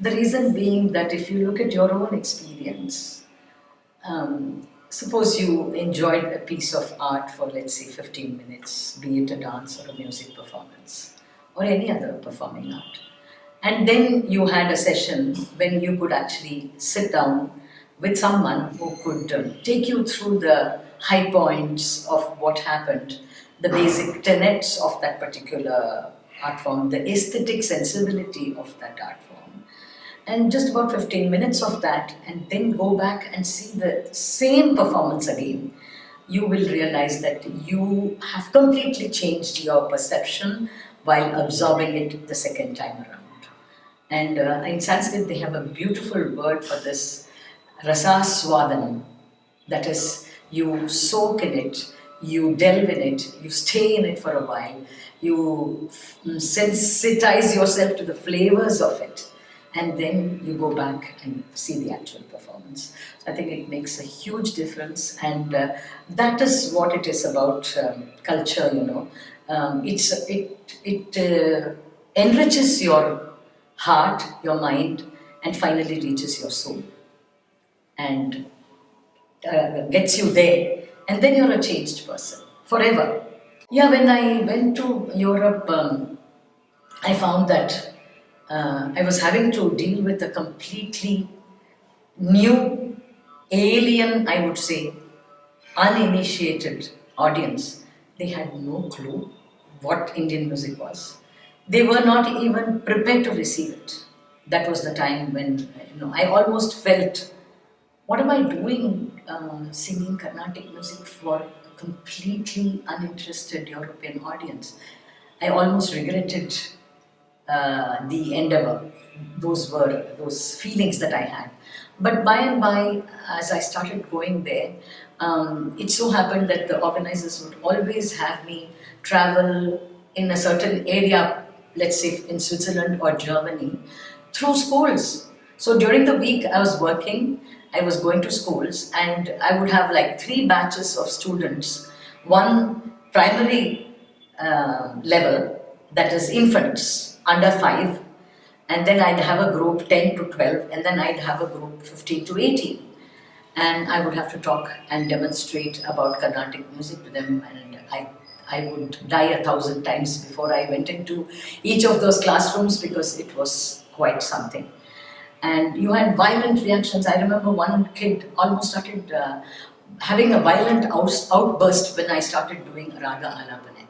The reason being that if you look at your own experience, suppose you enjoyed a piece of art for, let's say, 15 minutes, be it a dance or a music performance or any other performing art. And then you had a session when you could actually sit down with someone who could take you through the high points of what happened, the basic tenets of that particular art form, the aesthetic sensibility of that art form. And just about 15 minutes of that, and then go back and see the same performance again, you will realize that you have completely changed your perception while absorbing it the second time around. And in Sanskrit, they have a beautiful word for this, rasaswadanam. That is, you soak in it, you delve in it, you stay in it for a while, you sensitize yourself to the flavors of it, and then you go back and see the actual performance. So I think it makes a huge difference, and that is what it is about culture, you know. It enriches your heart, your mind, and finally reaches your soul and gets you there, and then you're a changed person forever. Yeah, when I went to Europe, I found that I was having to deal with a completely new, alien, I would say, uninitiated audience. They had no clue what Indian music was. They were not even prepared to receive it. That was the time when I almost felt, what am I doing singing Carnatic music for a completely uninterested European audience? I almost regretted the endeavor. Those were those feelings that I had. But by and by, as I started going there, it so happened that the organizers would always have me travel in a certain area, let's say in Switzerland or Germany, through schools. So during the week I was working, I was going to schools, and I would have like 3 batches of students. One primary level, that is infants under 5, and then I'd have a group 10 to 12, and then I'd have a group 15 to 18. And I would have to talk and demonstrate about Carnatic music to them, and I would die 1,000 times before I went into each of those classrooms, because it was quite something. And you had violent reactions. I remember one kid almost started having a violent outburst when I started doing Raga Alapane.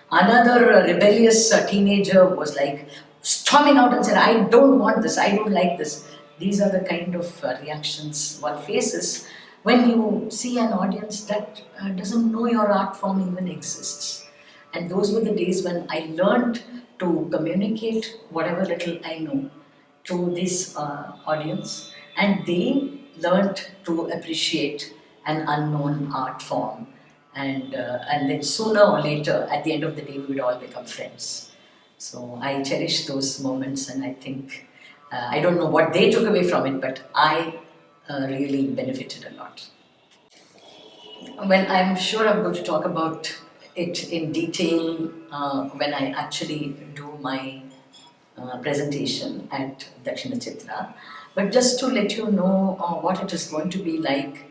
Another rebellious teenager was like storming out and said, I don't want this, I don't like this. These are the kind of reactions one faces when you see an audience that doesn't know your art form even exists. And those were the days when I learned to communicate whatever little I know to this audience, and they learned to appreciate an unknown art form, and then sooner or later, at the end of the day, we would all become friends. So I cherish those moments, and I think I don't know what they took away from it, but I really benefited a lot. Well, I'm sure I'm going to talk about it in detail when I actually do my presentation at DakshinaChitra. But just to let you know what it is going to be like,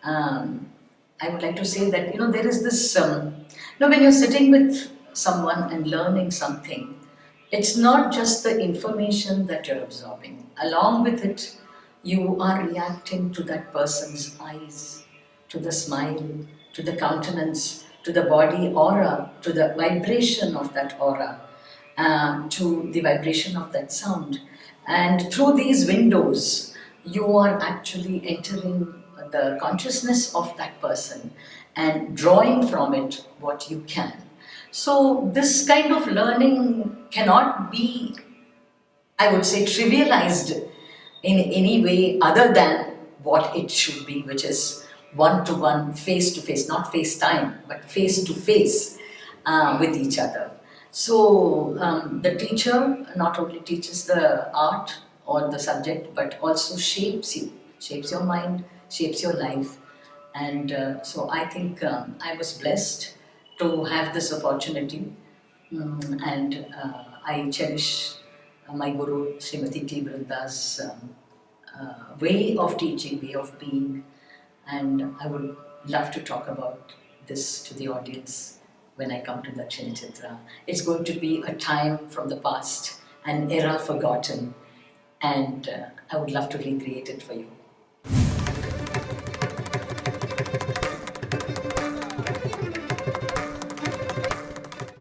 I would like to say that there is this, when you're sitting with someone and learning something, it's not just the information that you're absorbing. Along with it, you are reacting to that person's eyes, to the smile, to the countenance, to the body aura, to the vibration of that aura, to the vibration of that sound. And through these windows, you are actually entering the consciousness of that person and drawing from it what you can. So this kind of learning cannot be, I would say, trivialized in any way other than what it should be, which is one-to-one, face-to-face, not FaceTime, but face-to-face with each other. So the teacher not only teaches the art or the subject, but also shapes you, shapes your mind, shapes your life. And so I think I was blessed to have this opportunity, and I cherish my Guru, Srimati T. Vrinda's way of teaching, way of being. And I would love to talk about this to the audience when I come to DakshinaChitra. It's going to be a time from the past, an era forgotten, and I would love to recreate it for you.